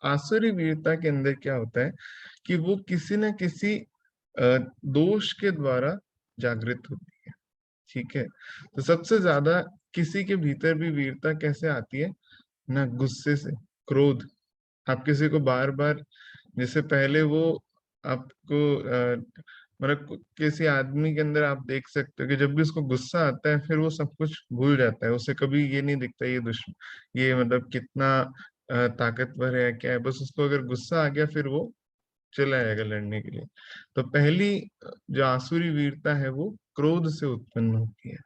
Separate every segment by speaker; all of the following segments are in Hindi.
Speaker 1: आसुरी वीरता के अंदर क्या होता है कि वो किसी न किसी दोष के द्वारा जागृत होती है। ठीक है, तो सबसे ज्यादा किसी के भीतर भी वीरता कैसे आती है ना, गुस्से से, क्रोध। आप किसी को बार बार, जैसे पहले वो आपको मतलब किसी आदमी के अंदर आप देख सकते हो कि जब भी उसको गुस्सा आता है फिर वो सब कुछ भूल जाता है, उसे कभी ये नहीं दिखता ये दुश्मन, ये मतलब कितना ताकतवर है क्या है, बस उसको अगर गुस्सा आ गया फिर वो चला जाएगा लड़ने के लिए। तो पहली जो आसुरी वीरता है वो क्रोध से उत्पन्न होती है।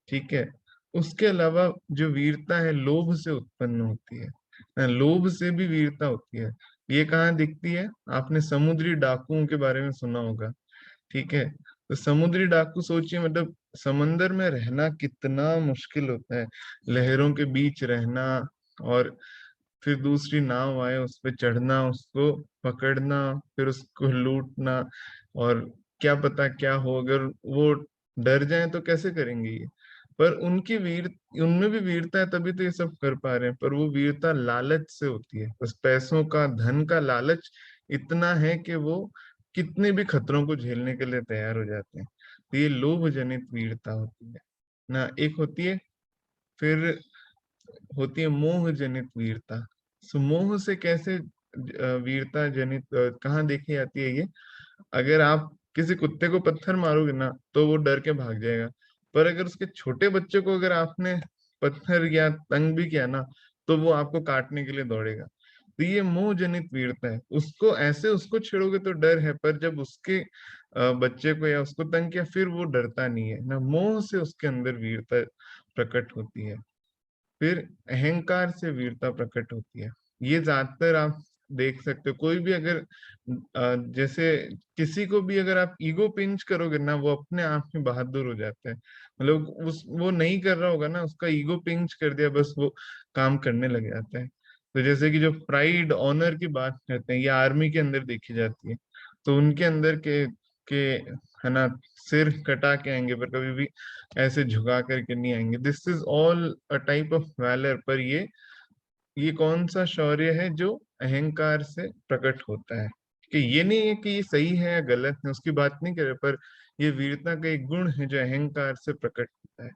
Speaker 1: ठीक है, उसके अलावा जो वीरता है लोभ से उत्पन्न होती है। लोभ से भी वीरता होती है। ये कहाँ दिखती है, आपने समुद्री डाकुओं के बारे में सुना होगा। ठीक है, तो समुद्री डाकू सोचिए, मतलब समंदर में रहना कितना मुश्किल होता है, लहरों के बीच रहना, और फिर दूसरी नाव आए उस पे चढ़ना, उसको पकड़ना, फिर उसको लूटना, और क्या पता क्या हो, अगर वो डर जाए तो कैसे करेंगे ये। पर उनकी वीर उनमें भी वीरता है, तभी तो ये सब कर पा रहे हैं। पर वो वीरता लालच से होती है, बस पैसों का, धन का लालच इतना है कि वो कितने भी खतरों को झेलने के लिए तैयार हो जाते हैं। तो ये लोभ जनित वीरता होती है ना। एक होती है, फिर होती है मोह जनित वीरता। सो मोह से कैसे वीरता जनित कहाँ देखी जाती है ये, अगर आप किसी कुत्ते को पत्थर मारोगे ना तो वो डर के भाग जाएगा, पर अगर उसके छोटे बच्चे को अगर आपने पत्थर या तंग भी किया ना तो वो आपको काटने के लिए दौड़ेगा। तो ये मोह जनित वीरता है, उसको ऐसे उसको छेड़ोगे तो डर है, पर जब उसके बच्चे को या उसको तंग किया फिर वो डरता नहीं है ना, मोह से उसके अंदर वीरता प्रकट होती है। फिर अहंकार से वीरता प्रकट होती है। ये ज्यादातर आप देख सकते हो, कोई भी अगर जैसे किसी को भी अगर आप ईगो पिंच करोगे ना, वो अपने आप में बहादुर हो जाता है। मतलब उस वो नहीं कर रहा होगा ना, उसका ईगो पिंच कर दिया बस वो काम करने लग जाता है। तो जैसे कि जो प्राइड ऑनर की बात करते हैं, ये आर्मी के अंदर देखी जाती है। तो उनके अंदर के है ना, सिर कटा के आएंगे पर कभी भी ऐसे झुका करके नहीं आएंगे। This is all a type of valour. पर ये कौन सा शौर्य है जो अहंकार से प्रकट होता है, कि ये नहीं है कि ये सही है या गलत है, उसकी बात नहीं करे, पर ये वीरता का एक गुण है जो अहंकार से प्रकट होता है।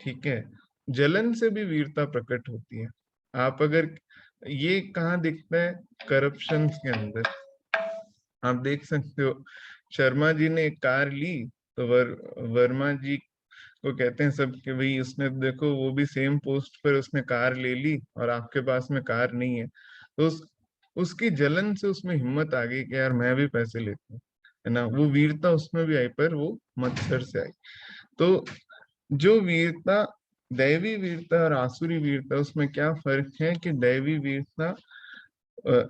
Speaker 1: ठीक है, जलन से भी वीरता प्रकट होती है। आप अगर, ये कहाँ दिखता है, करप्शन के अंदर आप देख सकते हो। शर्मा जी ने एक कार ली, तो वर्मा जी को कहते हैं सब कि भाई उसने देखो वो भी सेम पोस्ट पर उसने कार ले ली और आपके पास में कार नहीं है। तो उसकी जलन से उसमें हिम्मत आ गई कि यार मैं भी पैसे लेता हूँ, है ना। वो वीरता उसमें भी आई, पर वो मत्सर से आई। तो जो वीरता, दैवी वीरता और आसुरी वीरता, उसमें क्या फर्क है कि दैवी वीरता,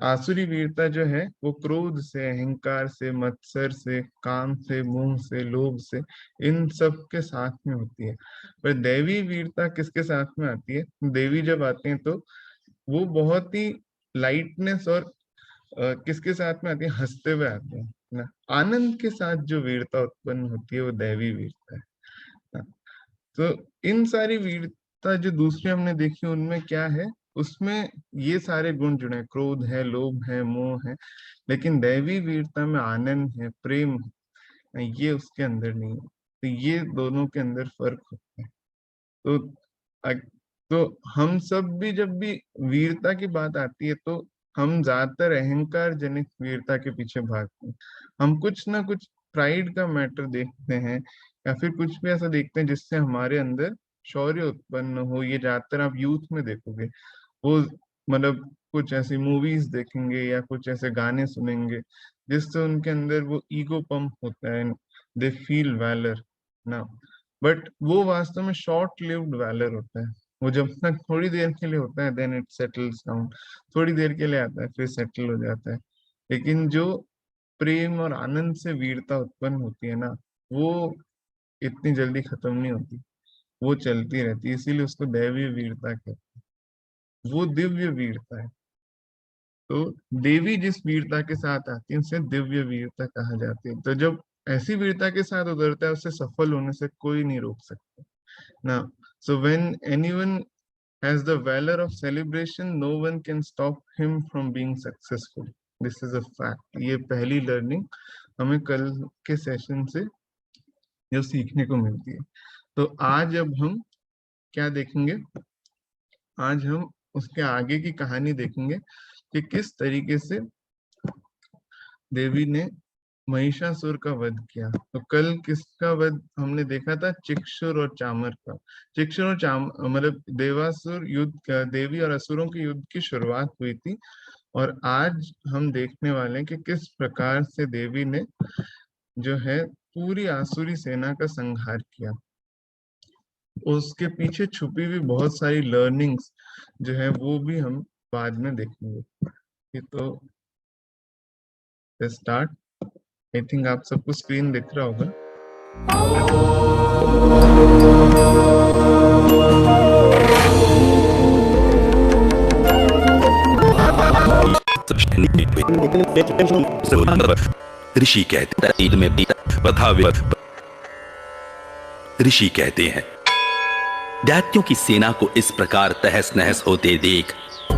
Speaker 1: आसुरी वीरता जो है वो क्रोध से, अहंकार से, मत्सर से, काम से, मोह से, लोभ से, इन सब के साथ में होती है। पर दैवी वीरता किसके साथ में आती है, देवी जब आते हैं तो वो बहुत ही लाइटनेस और किसके साथ में आती है, हंसते हुए आते हैं ना। आनंद के साथ जो वीरता उत्पन्न होती है वो दैवी वीरता है ना। तो इन सारी वीरता जो दूसरी हमने देखी उनमें क्या है, उसमें ये सारे गुण जुड़े हैं, क्रोध है, लोभ है, मोह है। लेकिन दैवी वीरता में आनंद है, प्रेम है, ये उसके अंदर नहीं है। तो ये दोनों के अंदर फर्क होता है। तो तो हम सब भी जब भी वीरता की बात आती है तो हम ज्यादातर अहंकार जनित वीरता के पीछे भागते हैं। हम कुछ ना कुछ प्राइड का मैटर देखते हैं, या फिर कुछ भी ऐसा देखते हैं जिससे हमारे अंदर शौर्य उत्पन्न हो। ये ज्यादातर आप यूथ में देखोगे, वो मतलब कुछ ऐसी मूवीज देखेंगे या कुछ ऐसे गाने सुनेंगे जिससे उनके अंदर वो ईगो पंप होता है, दे फील वैलर ना। बट वो वास्तव में शॉर्ट लिव्ड वैलर होता है। वो जब तक थोड़ी देर के लिए होता है, देन इट सेटल्स डाउन। थोड़ी देर के लिए आता है फिर सेटल हो जाता है। लेकिन जो प्रेम और आनंद से वीरता उत्पन्न होती है ना, वो इतनी जल्दी खत्म नहीं होती, वो चलती रहती है। इसीलिए उसको दैवीय वीरता कहते हैं, वो दिव्य वीरता है। तो देवी जिस वीरता के साथ आती है उसे दिव्य वीरता कहा जाती है। तो जब ऐसी वीरता के साथ उतरता है, उसे सफल होने से कोई नहीं रोक सकता ना। So when anyone has the valor of celebration, no one can stop him from being successful. This is a fact. ये पहली लर्निंग हमें कल के सेशन से जो सीखने को मिलती है। तो आज अब हम क्या देखेंगे, आज हम उसके आगे की कहानी देखेंगे कि किस तरीके से देवी ने महिषासुर का वध किया। तो कल किसका वध हमने देखा था, चिक्षुर और चामर का। चिक्षुर और चामर मतलब देवासुर युद्ध, देवी और असुरों के युद्ध की शुरुआत हुई थी, और आज हम देखने वाले हैं कि किस प्रकार से देवी ने जो है पूरी आसुरी सेना का संहार किया। उसके पीछे छुपी हुई बहुत सारी लर्निंग्स जो है वो भी हम बाद में देखेंगे। तो स्टार्ट। आई थिंक आप सबको स्क्रीन दिख रहा होगा।
Speaker 2: ऋषि कहते हैं दैत्यों की सेना को इस प्रकार तहस नहस होते देख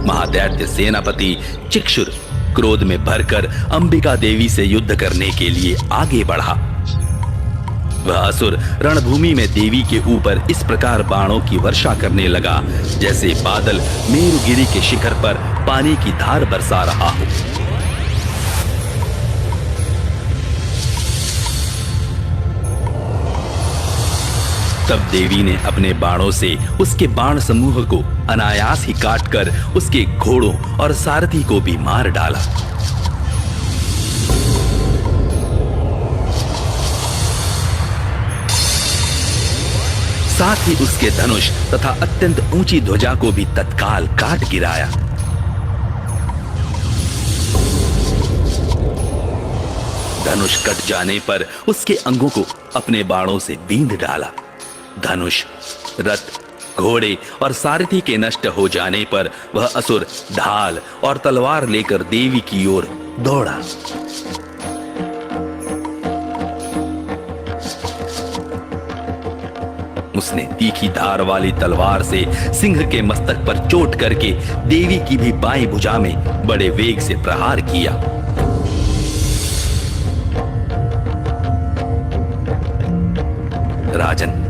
Speaker 2: महादैत्य सेनापति चिक्षुर क्रोध में भरकर अंबिका देवी से युद्ध करने के लिए आगे बढ़ा। वह असुर रणभूमि में देवी के ऊपर इस प्रकार बाणों की वर्षा करने लगा जैसे बादल मेरुगिरी के शिखर पर पानी की धार बरसा रहा हो। तब देवी ने अपने बाणों से उसके बाण समूह को अनायास ही काटकर उसके घोड़ों और सारथी को भी मार डाला। साथ ही उसके धनुष तथा अत्यंत ऊंची ध्वजा को भी तत्काल काट गिराया। धनुष कट जाने पर उसके अंगों को अपने बाणों से बींध डाला। धनुष, रथ, घोड़े और सारथी के नष्ट हो जाने पर वह असुर ढाल और तलवार लेकर देवी की ओर दौड़ा। उसने तीखी धार वाली तलवार से सिंह के मस्तक पर चोट करके देवी की भी बाईं भुजा में बड़े वेग से प्रहार किया। राजन,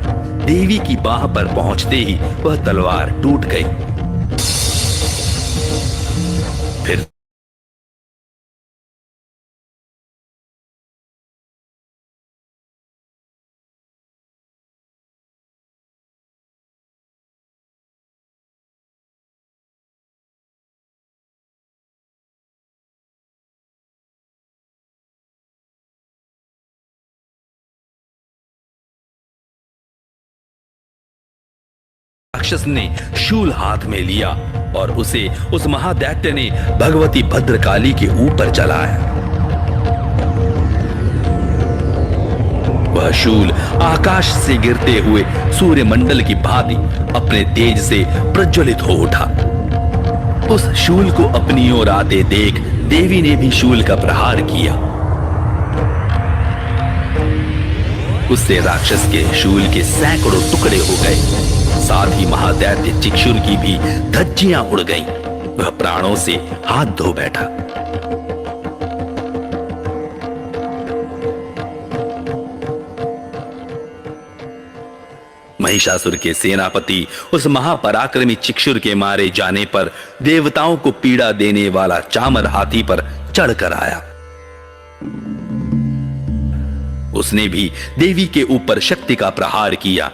Speaker 2: देवी की बाह पर पहुंचते ही वह तलवार टूट गई। फिर राक्षस ने शूल हाथ में लिया और उसे उस महादैत्य ने भगवती भद्रकाली के ऊपर चलाया। वह शूल आकाश से गिरते हुए सूर्यमंडल की भांति अपने तेज से प्रज्वलित हो उठा। उस शूल को अपनी ओर आते देख देवी ने भी शूल का प्रहार किया। उससे राक्षस के शूल के सैकड़ों टुकड़े हो गए। साथ ही महादैत्य चिक्षुर की भी धज्जियां उड़ गईं। वह प्राणों से हाथ धो बैठा। महिषासुर के सेनापति उस महापराक्रमी चिक्षुर के मारे जाने पर देवताओं को पीड़ा देने वाला चामर हाथी पर चढ़कर आया। उसने भी देवी के ऊपर शक्ति का प्रहार किया,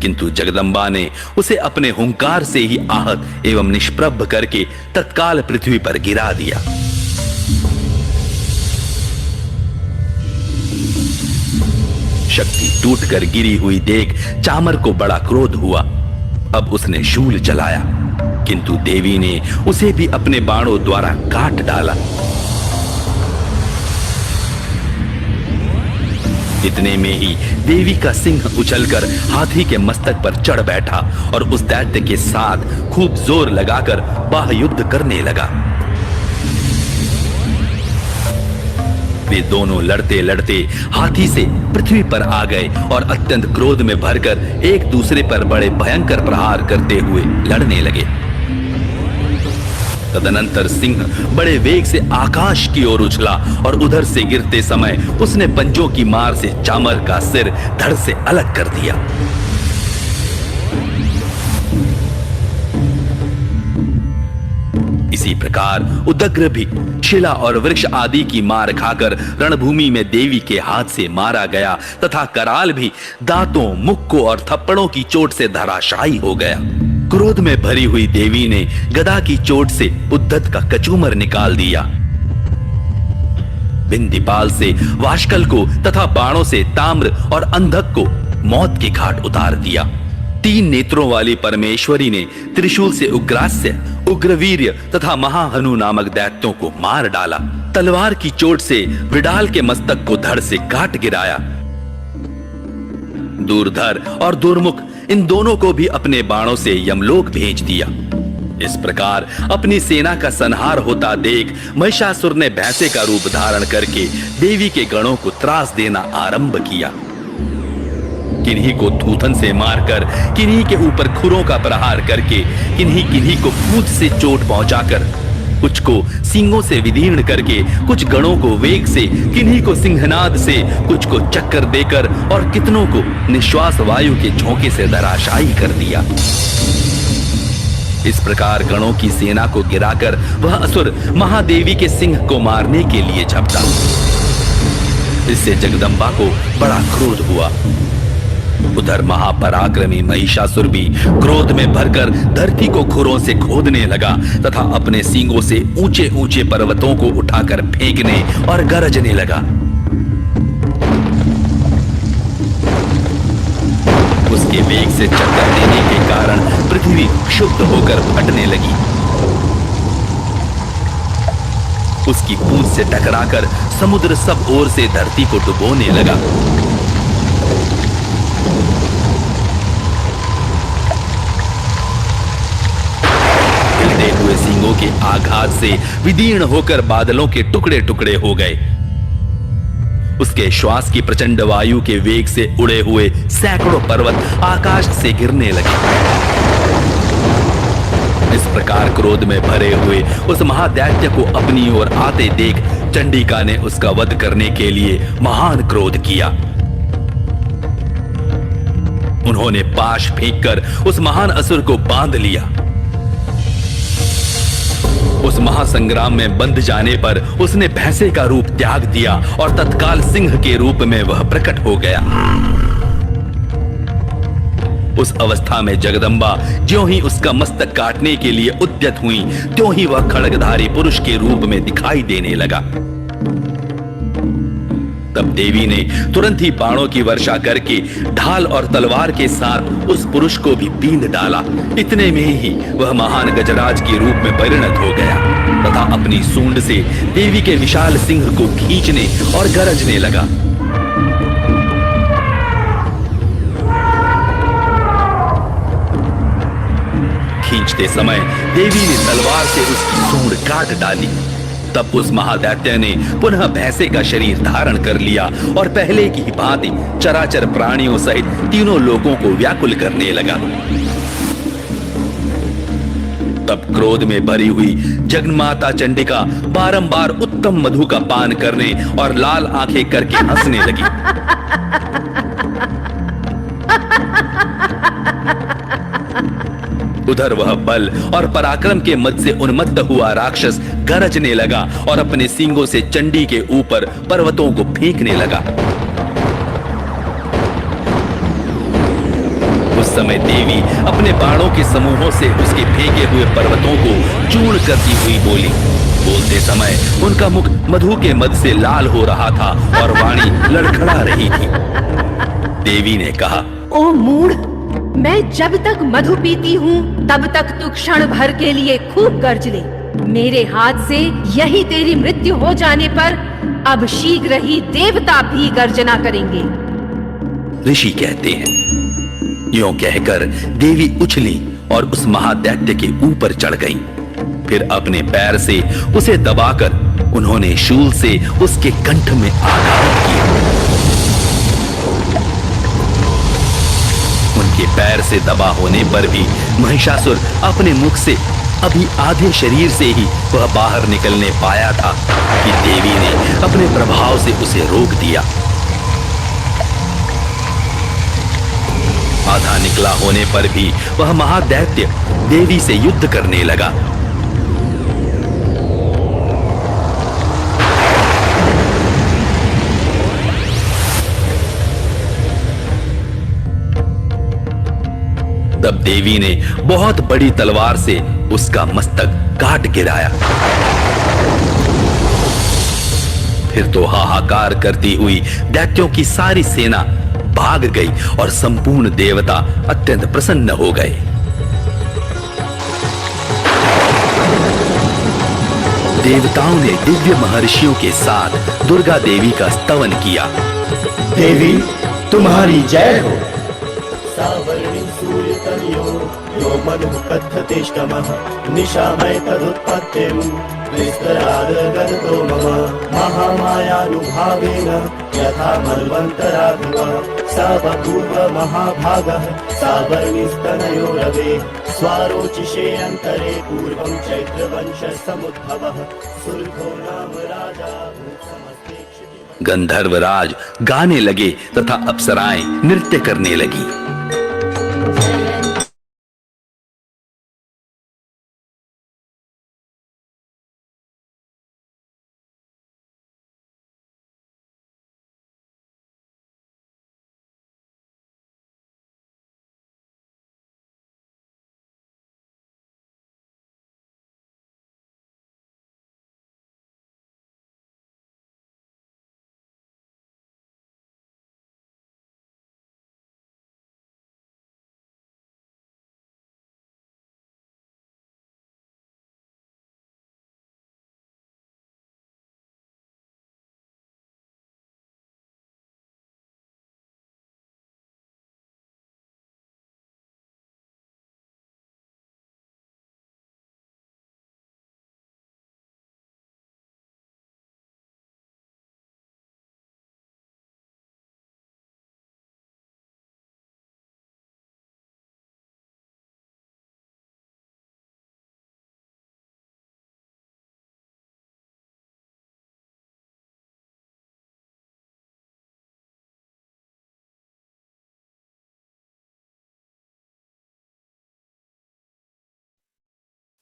Speaker 2: किंतु जगदम्बा ने उसे अपने हुंकार से ही आहत एवं निष्प्रभ करके तत्काल पृथ्वी पर गिरा दिया। शक्ति टूटकर गिरी हुई देख चामर को बड़ा क्रोध हुआ। अब उसने शूल चलाया, किंतु देवी ने उसे भी अपने बाणों द्वारा काट डाला। इतने में ही देवी का सिंह उछलकर हाथी के मस्तक पर चढ़ बैठा और उस दैत्य के साथ खूब जोर लगाकर बाह युद्ध करने लगा। वे दोनों लड़ते लड़ते हाथी से पृथ्वी पर आ गए और अत्यंत क्रोध में भरकर एक दूसरे पर बड़े भयंकर प्रहार करते हुए लड़ने लगे। तदनंतर सिंह बड़े वेग से आकाश की ओर उछला और उधर से गिरते समय उसने पंजों की मार से चामर का सिर धड़ से अलग कर दिया। इसी प्रकार उदग्र भी शिला और वृक्ष आदि की मार खाकर रणभूमि में देवी के हाथ से मारा गया तथा कराल भी दांतों, मुक्कों और थप्पड़ों की चोट से धराशायी हो गया। क्रोध में भरी हुई देवी ने गदा की चोट से उद्धत का कचूमर निकाल दिया। बिंदीपाल से वाशकल को तथा बाणों से ताम्र और अंधक को मौत के घाट उतार दिया। 3 नेत्रों वाली परमेश्वरी ने त्रिशूल से उग्रास्य, उग्रवीर्य तथा महाहनु नामक दैत्यों को मार डाला। तलवार की चोट से विडाल के मस्तक को धड़ से काट गिराया। दूरधर और दुर्मुख इन दोनों को भी अपने बाणों से यमलोक भेज दिया। इस प्रकार अपनी सेना का संहार होता देख महिषासुर ने भैंसे का रूप धारण करके देवी के गणों को त्रास देना आरंभ किया। किन्हीं को थूथन से मारकर, किन्हीं के ऊपर खुरों का प्रहार करके, किन्हीं को पूंछ से चोट पहुंचाकर, कुछ को सींगों से विदीर्ण करके, कुछ गणों को वेग से, किन्हीं को सिंहनाद से, कुछ को चक्कर देकर और कितनों को निश्वास वायु के झोंके से धराशायी कर दिया। इस प्रकार गणों की सेना को गिराकर वह असुर महादेवी के सिंह को मारने के लिए झपटा। इससे जगदम्बा को बड़ा क्रोध हुआ। उधर महापराक्रमी महिषासुर भी क्रोध में भरकर धरती को खुरों से खोदने लगा तथा अपने सींगों से ऊंचे ऊंचे पर्वतों को उठाकर फेंकने और गरजने लगा। उसके वेग से चक्कर देने के कारण पृथ्वी क्षुब्ध होकर फटने लगी। उसकी पूंछ से टकराकर समुद्र सब ओर से धरती को डुबोने लगा। हिलते हुए सींगों के आघात से विदीर्ण होकर बादलों के टुकड़े टुकड़े हो गए। उसके श्वास की प्रचंड वायु के वेग से उड़े हुए सैकड़ों पर्वत आकाश से गिरने लगे। इस प्रकार क्रोध में भरे हुए उस महादैत्य को अपनी ओर आते देख चंडिका ने उसका वध करने के लिए महान क्रोध किया। उन्होंने पाश फेंककर उस महान असुर को बांध लिया। उस महासंग्राम में बंध जाने पर उसने भैंसे का रूप त्याग दिया और तत्काल सिंह के रूप में वह प्रकट हो गया। उस अवस्था में जगदम्बा ज्यों ही उसका मस्तक काटने के लिए उद्यत हुई, त्यों ही वह खड्गधारी पुरुष के रूप में दिखाई देने लगा। तब देवी ने तुरंत ही बाणों की वर्षा करके ढाल और तलवार के साथ उस पुरुष को भी बींध डाला। इतने में ही वह महान गजराज के रूप में परिणत हो गया तथा अपनी सूंड से देवी के विशाल सिंह को खींचने और गरजने लगा। खींचते समय देवी ने तलवार से उसकी सूंड काट डाली। तब उस महादैत्य ने पुनः भैंसे का शरीर धारण कर लिया और पहले की भांति चराचर प्राणियों सहित तीनों लोगों को व्याकुल करने लगा। तब क्रोध में भरी हुई जगन्माता चंडिका बारंबार उत्तम मधु का पान करने और लाल आंखें करके हंसने लगी। उधर वह बल और पराक्रम के मद से उन्मत्त हुआ राक्षस गरजने लगा और अपने सींगों से चंडी के ऊपर पर्वतों को फेंकने लगा। उस समय देवी अपने बाणों के समूहों से उसके फेंके हुए पर्वतों को चूर्ण करती हुई बोली। बोलते समय उनका मुख मधु के मद से लाल हो रहा था और वाणी लड़खड़ा रही थी। देवी ने कहा,
Speaker 3: ओ मूढ़, मैं जब तक मधु पीती हूँ तब तक तू क्षण भर के लिए खूब गर्ज ले। मेरे हाथ से यही तेरी मृत्यु हो जाने पर अब शीघ्र ही देवता भी गर्जना करेंगे।
Speaker 2: ऋषि कहते हैं, यूं कहकर देवी उछली और उस महादैत्य के ऊपर चढ़ गईं। फिर अपने पैर से उसे दबाकर उन्होंने शूल से उसके कंठ में आघात किया। उनके पैर से दबा होने पर भी महिषासुर अपने मुख से अभी आधे शरीर से ही वह बाहर निकलने पाया था कि देवी ने अपने प्रभाव से उसे रोक दिया। आधा निकला होने पर भी वह महादैत्य देवी से युद्ध करने लगा। तब देवी ने बहुत बड़ी तलवार से उसका मस्तक काट गिराया। फिर तो हाहाकार करती हुई दैत्यों की सारी सेना भाग गई और संपूर्ण देवता अत्यंत प्रसन्न हो गए। देवताओं ने दिव्य महर्षियों के साथ दुर्गा देवी का स्तवन किया।
Speaker 4: देवी तुम्हारी जय हो।
Speaker 5: सावर्णि सूर्यतनयो यो मनुः कथतेष्टमः निशामय तदुत्पत्तिं विस्तरादगतो मम महामायानुभावेन यथा मन्वन्तराधिपः स बभूव महाभागः सावर्णिस्तनयो रवे स्वारोचिषे अन्तरे पूर्वं चैत्रवंशसमुद्भवः सुरभो नाम राजा भूतसमस्ते क्षितिमः।
Speaker 2: गंधर्वराज गाने लगे तथा अप्सराएं नृत्य करने लगी।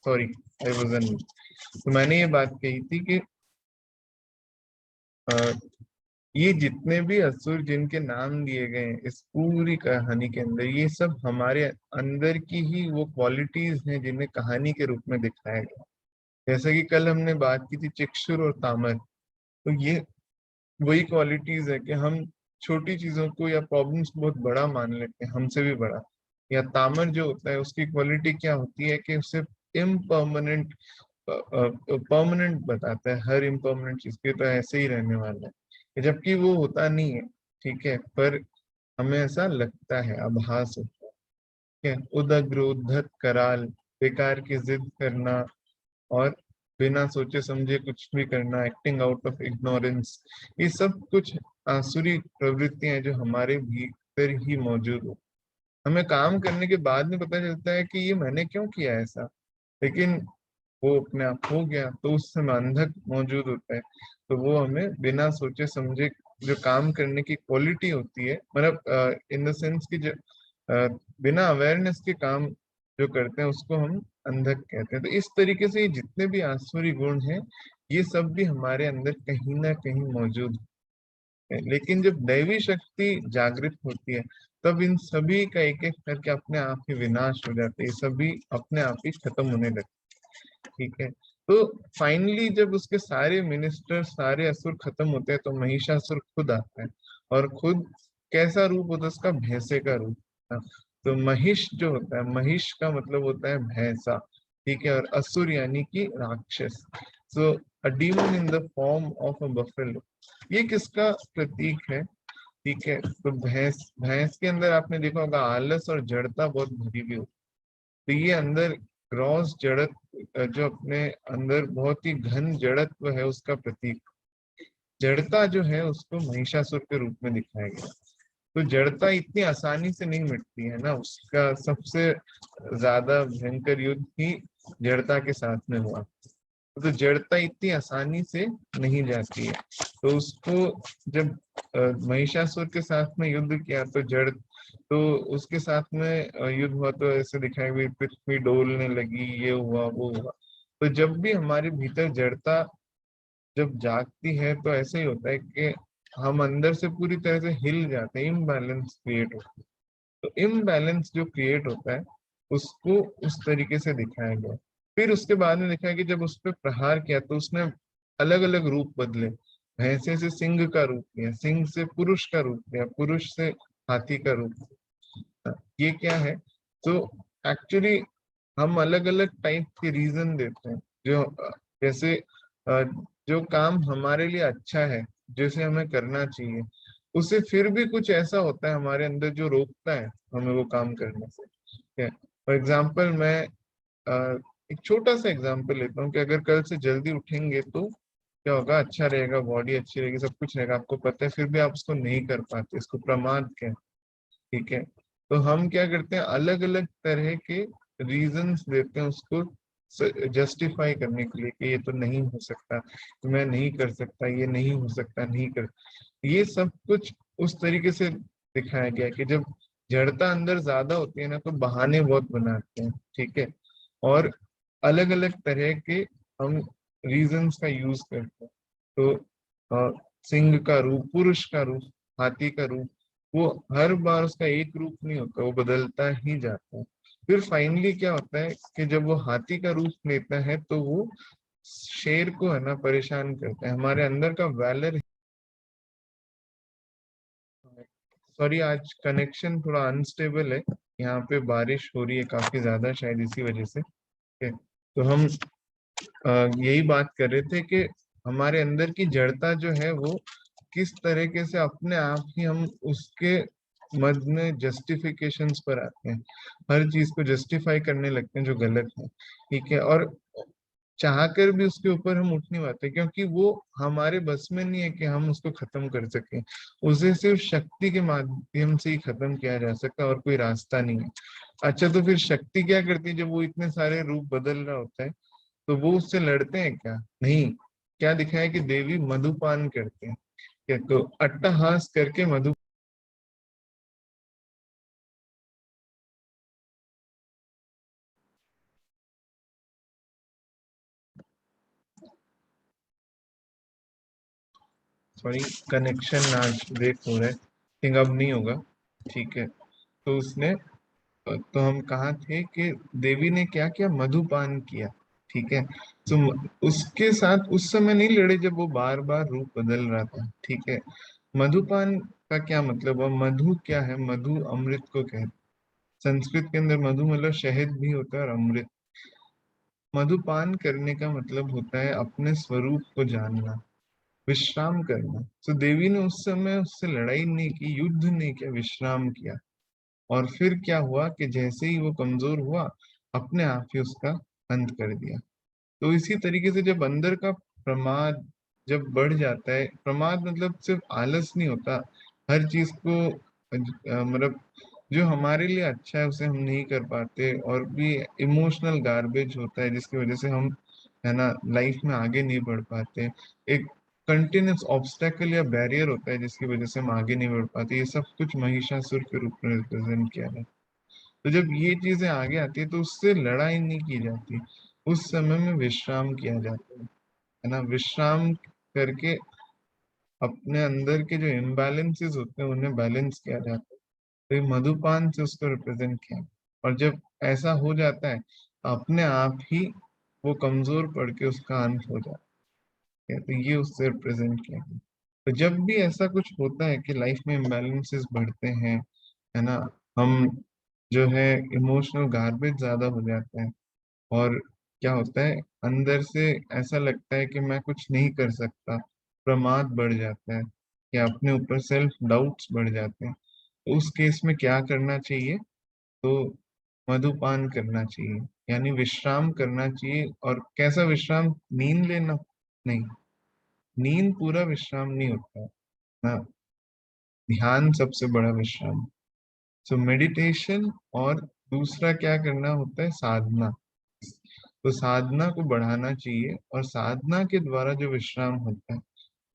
Speaker 1: Sorry, I was on. तो मैंने ये बात कही थी कि ये जितने भी असुर जिनके नाम दिए गए इस पूरी कहानी के अंदर, ये सब हमारे अंदर की ही वो क्वालिटीज हैं जिन्हें कहानी के रूप में दिखाया गया। जैसे कि कल हमने बात की थी चिक्षुर और तामर, तो ये वही क्वालिटीज है कि हम छोटी चीजों को या प्रॉब्लम्स को बहुत बड़ा मान लेते हैं, हमसे भी बड़ा। या तामर जो होता है उसकी क्वालिटी क्या होती है कि उसे इम्परमानेंट परमानेंट बताता है, हर इम्परमानेंट चीज के तो ऐसे ही रहने वाला है, जबकि वो होता नहीं है। ठीक है, पर हमें ऐसा लगता है, आभास होता है। ठीक है, उदग्र उद्धत कराल, बेकार की जिद करना और बिना सोचे समझे कुछ भी करना, एक्टिंग आउट ऑफ इग्नोरेंस, ये सब कुछ आसुरी प्रवृत्तियां हैं जो हमारे भीतर ही मौजूद हो। हमें काम करने के बाद में पता चलता है कि ये मैंने क्यों किया ऐसा, लेकिन वो अपने आप हो गया, तो उससे बंधक मौजूद होता है। तो वो हमें बिना सोचे समझे जो काम करने की क्वालिटी होती है, मतलब इन द सेंस की जो बिना अवेयरनेस के काम जो करते हैं उसको हम अंधक कहते हैं। तो इस तरीके से ये जितने भी आसुरी गुण हैं ये सब भी हमारे अंदर कहीं ना कहीं मौजूद है। लेकिन जब दैवी शक्ति जागृत होती है तब इन सभी का एक एक करके अपने आप ही विनाश हो जाते हैं, सभी अपने आप ही खत्म होने लगते। ठीक है, तो फाइनली जब उसके सारे मिनिस्टर, सारे असुर खत्म होते हैं तो महिषासुर खुद आता है। और खुद कैसा रूप होता है उसका? भैंसे का रूप। तो महिष जो होता है, महिष का मतलब होता है भैंसा। ठीक है, और असुर यानी कि राक्षस। So a demon in the form of a buffalo. ये किसका प्रतीक है? ठीक है, तो भैंस, भैंस के अंदर आपने देखा होगा आलस और जड़ता बहुत भरी हुई होती है। तो ये अंदर ग्रॉस जड़त्व, जो अपने अंदर बहुत ही घन जड़त्व है उसका प्रतीक। जड़ता जो है उसको महिषासुर के रूप में दिखाया गया। तो जड़ता इतनी आसानी से नहीं मिटती है ना, उसका सबसे ज्यादा भयंकर युद्ध ही जड़ता के साथ में हुआ। तो जड़ता इतनी आसानी से नहीं जाती है। तो उसको जब महिषासुर के साथ में युद्ध किया तो जड़, तो उसके साथ में युद्ध हुआ तो ऐसे दिखाया गया, पृथ्वी डोलने लगी, ये हुआ वो हुआ। तो जब भी हमारे भीतर जड़ता जब जागती है तो ऐसे ही होता है कि हम अंदर से पूरी तरह से हिल जाते हैं, इम्बैलेंस क्रिएट होता है। तो इम्बैलेंस जो क्रिएट होता है उसको उस तरीके से दिखाया गया। फिर उसके बाद में दिखाया कि जब उस पर प्रहार किया तो उसने अलग अलग रूप बदले। भैंसे से सिंह का रूप लिया, सिंह से पुरुष का रूप लिया, पुरुष से हाथी का रूप लिया। ये क्या है? तो एक्चुअली हम अलग अलग टाइप के रीजन देते हैं, जो जैसे जो काम हमारे लिए अच्छा है, जैसे हमें करना चाहिए, उसे फिर भी कुछ ऐसा होता है हमारे अंदर जो रोकता है हमें वो काम करने से। ठीक है, फॉर एग्जाम्पल मैं एक छोटा सा एग्जाम्पल लेता हूँ कि अगर कल से जल्दी उठेंगे तो क्या होगा, अच्छा रहेगा, बॉडी अच्छी रहेगी, सब कुछ रहेगा, आपको पता है, फिर भी आप उसको नहीं कर पाते, इसको प्रमाद कहते हैं। ठीक है, तो हम क्या करते हैं, अलग अलग तरह के रीजंस देते हैं उसको जस्टिफाई करने के लिए कि ये तो नहीं हो सकता, मैं नहीं कर सकता, ये नहीं हो सकता, नहीं कर। ये सब कुछ उस तरीके से दिखाया गया कि जब जड़ता अंदर ज्यादा होती है ना तो बहाने बहुत बनाते हैं। ठीक है, और अलग अलग तरह के हम रीजंस का यूज करते हैं। तो सिंह का रूप, पुरुष का रूप, हाथी का रूप, वो हर बार उसका एक रूप नहीं होता, वो बदलता ही जाता है। फिर फाइनली क्या होता है कि जब वो हाथी का रूप लेता है तो वो शेर को है ना परेशान करता है। हमारे अंदर का वैलर, सॉरी आज कनेक्शन थोड़ा अनस्टेबल है, यहाँ पे बारिश हो रही है काफी ज्यादा, शायद इसी वजह से। ठीक है, तो हम यही बात कर रहे थे कि हमारे अंदर की जड़ता जो है वो किस तरीके से अपने आप ही हम उसके मद में जस्टिफिकेशंस पर आते हैं, हर चीज को जस्टिफाई करने लगते हैं जो गलत है। ठीक है, और चाहकर भी उसके ऊपर हम उठ नहीं पाते क्योंकि वो हमारे बस में नहीं है कि हम उसको खत्म कर सकें। उसे सिर्फ शक्ति के माध्यम से ही खत्म किया जा सकता है और कोई रास्ता नहीं है। अच्छा, तो फिर शक्ति क्या करती है जब वो इतने सारे रूप बदल रहा होता है? तो वो उससे लड़ते हैं क्या? नहीं। क्या दिखाया कि देवी मधुपान करते हैं, क्या तो अट्टहास करके मधु, सॉरी कनेक्शन आज ब्रेक हो रहा है, थिंक अब नहीं होगा। ठीक है, तो उसने, तो हम कहाँ थे कि देवी ने क्या किया, मधुपान किया। ठीक है, तो उसके साथ उस समय नहीं लड़े जब वो बार बार रूप बदल रहा था। ठीक है, मधुपान का क्या मतलब है? मधु क्या है? मधु अमृत को कहते हैं। संस्कृत के अंदर मधु मतलब शहद भी होता है और अमृत। मधुपान करने का मतलब होता है अपने स्वरूप को जानना, विश्राम करना। तो देवी ने उस समय उससे लड़ाई नहीं की, युद्ध नहीं किया, विश्राम किया। और फिर क्या हुआ कि जैसे ही वो कमजोर हुआ, अपने आप ही उसका अंत कर दिया। तो इसी तरीके से जब अंदर का प्रमाद जब बढ़ जाता है, प्रमाद मतलब सिर्फ आलस नहीं होता, हर चीज को मतलब जो हमारे लिए अच्छा है उसे हम नहीं कर पाते, और भी इमोशनल गार्बेज होता है जिसकी वजह से हम है ना लाइफ में आगे नहीं बढ़ पाते। एक कंटिन्यूस ऑब्स्टेकल या बैरियर होता है जिसकी वजह से हम आगे नहीं बढ़ पाते। ये सब कुछ महिषासुर के रूप में रिप्रेजेंट किया है। तो जब ये चीजें आगे आती है तो उससे लड़ाई नहीं की जाती, उस समय में विश्राम किया जाता है ना। विश्राम करके अपने अंदर के जो इम्बैलेंसेस होते हैं उन्हें बैलेंस किया जाता है। तो ये मधुपान से उसको रिप्रेजेंट किया। और जब ऐसा हो जाता है अपने आप ही वो कमजोर पड़ के उसका अंत हो जाता है। तो ये उससे रिप्रेजेंट किया गया। तो जब भी ऐसा कुछ होता है कि लाइफ में इम्बैलेंसेस बढ़ते हैं, है ना, हम जो है इमोशनल गार्बेज ज्यादा हो जाते हैं, और क्या होता है अंदर से ऐसा लगता है कि मैं कुछ नहीं कर सकता, प्रमाद बढ़ जाता है, या अपने ऊपर सेल्फ डाउट्स बढ़ जाते हैं। तो उस केस में क्या करना चाहिए? तो मधुपान करना चाहिए। यानी विश्राम करना चाहिए। और कैसा विश्राम? नींद लेना नहीं, नींद पूरा विश्राम नहीं होता है ना, ध्यान सबसे बड़ा विश्राम। सो मेडिटेशन, और दूसरा क्या करना होता है? साधना। तो साधना को बढ़ाना चाहिए, और साधना के द्वारा जो विश्राम होता है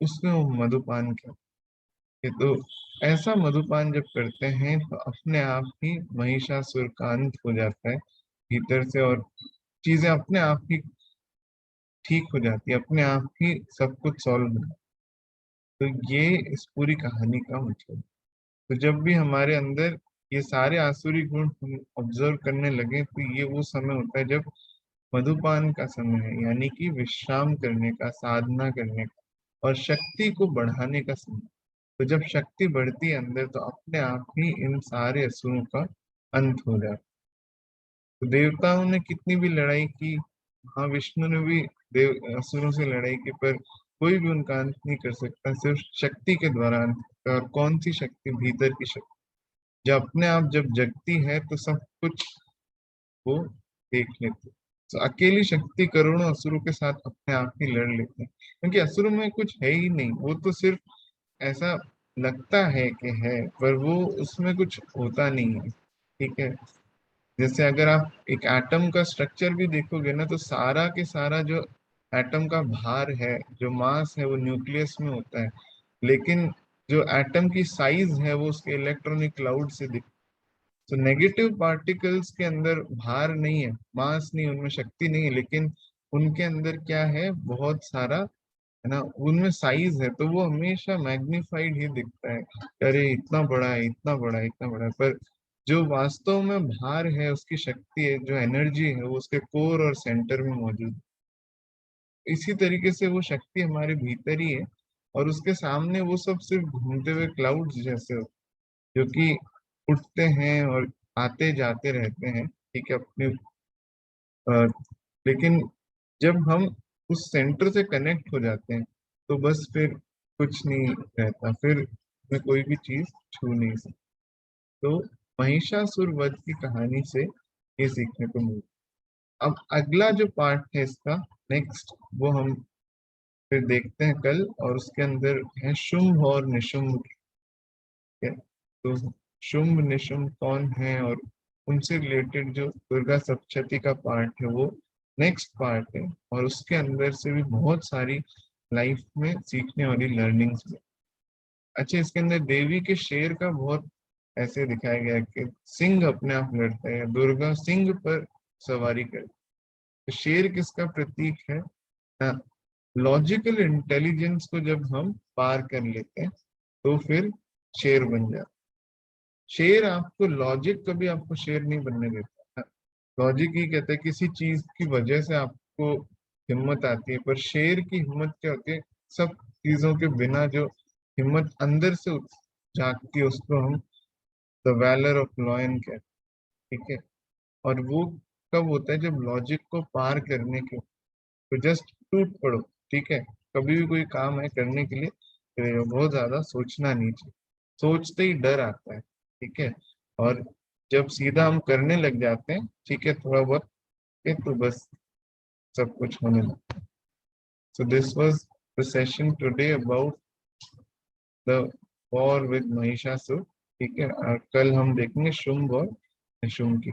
Speaker 1: उसमें वो मधुपान कहते हैं। तो ऐसा मधुपान जब करते हैं तो अपने आप ही महिषासुर का अंत हो जाता है भीतर से, और चीजें अपने आप ही ठीक हो जाती है, अपने आप ही सब कुछ सॉल्व हो जाता है। तो ये इस पूरी कहानी का मतलब। तो जब भी हमारे अंदर ये सारे आसुरी गुण हम ऑब्जर्व करने लगे, तो ये वो समय होता है जब मधुपान का समय है, यानी कि विश्राम करने का, साधना करने का, और शक्ति को बढ़ाने का समय। तो जब शक्ति बढ़ती है अंदर, तो अपने आप ही इन सारे असुरों का अंत हो जाता है। तो देवताओं ने कितनी भी लड़ाई की, महाविष्णु ने भी देव असुरों से लड़ाई की, पर कोई भी उनका अंत नहीं कर सकता, सिर्फ शक्ति के द्वारा अंत होता है। और कौन सी शक्ति? भीतर की शक्ति, जो अपने आप जब जगती है तो सब कुछ वो देख लेते हैं। तो अकेली शक्ति करोड़ों असुरों के साथ अपने आप ही लड़ लेते हैं, क्योंकि असुरों में कुछ है ही नहीं, वो तो सिर्फ ऐसा लगता है कि है, पर वो उसमें कुछ होता नहीं है। ठीक है, जैसे अगर आप एक एटम का स्ट्रक्चर भी देखोगे ना, तो सारा के सारा जो एटम का भार है, जो मास है, वो न्यूक्लियस में होता है, लेकिन जो एटम की साइज है वो उसके इलेक्ट्रॉनिक क्लाउड से दिखती है। तो नेगेटिव पार्टिकल्स के अंदर भार नहीं है, मास नहीं, उनमें शक्ति नहीं है, लेकिन उनके अंदर क्या है? बहुत सारा, है ना, उनमें साइज है, तो वो हमेशा मैग्नीफाइड ही दिखता है, अरे इतना बड़ा है, इतना बड़ा है, इतना बड़ा है। पर जो वास्तव में भार है, उसकी शक्ति है, जो एनर्जी है, वो उसके कोर और सेंटर में मौजूद है। इसी तरीके से वो शक्ति हमारे भीतर ही है, और उसके सामने वो सब सिर्फ घूमते हुए क्लाउड्स जैसे होते हैं, जो कि उठते हैं और आते जाते रहते हैं। ठीक है, अपने लेकिन जब हम उस सेंटर से कनेक्ट हो जाते हैं, तो बस फिर कुछ नहीं रहता, फिर हमें कोई भी चीज छू नहीं सकती। तो महिषासुर वध की कहानी से ये सीखने को मिलता। अब अगला जो पार्ट है इसका, नेक्स्ट, वो हम फिर देखते हैं कल, और उसके अंदर है शुंभ और निशुंभ। ठीक है, तो शुंभ निशुंभ कौन है, और उनसे रिलेटेड जो दुर्गा सप्तशती का पार्ट है, वो नेक्स्ट पार्ट है, और उसके अंदर से भी बहुत सारी लाइफ में सीखने वाली लर्निंग्स है। अच्छा, इसके अंदर देवी के शेर का बहुत ऐसे दिखाया गया है कि सिंह अपने आप लड़ता है, दुर्गा सिंह पर सवारी करती है। तो शेर किसका प्रतीक है? लॉजिकल इंटेलिजेंस को जब हम पार कर लेते हैं, तो फिर शेर बन जाता है। शेर आपको, लॉजिक कभी आपको शेर नहीं बनने देता। लॉजिक ही कहता है किसी चीज की वजह से आपको हिम्मत आती है, पर शेर की हिम्मत क्या होती है? सब चीजों के बिना जो हिम्मत अंदर से जागती है, उसको हम द वैलर ऑफ लॉयन कहते हैं। ठीक है, और वो कब होता है? जब लॉजिक को पार करने के, तो जस्ट टूट पड़ो। ठीक है, कभी भी कोई काम है करने के लिए, तो बहुत ज्यादा सोचना नहीं चाहिए, सोचते ही डर आता है। ठीक है, और जब सीधा हम करने लग जाते हैं, ठीक है, थोड़ा बहुत, तो बस सब कुछ होने लगता है। So this was the session today about the war with Mahishasur. ठीक है, और कल हम देखेंगे शुंभ और निशुंभ की।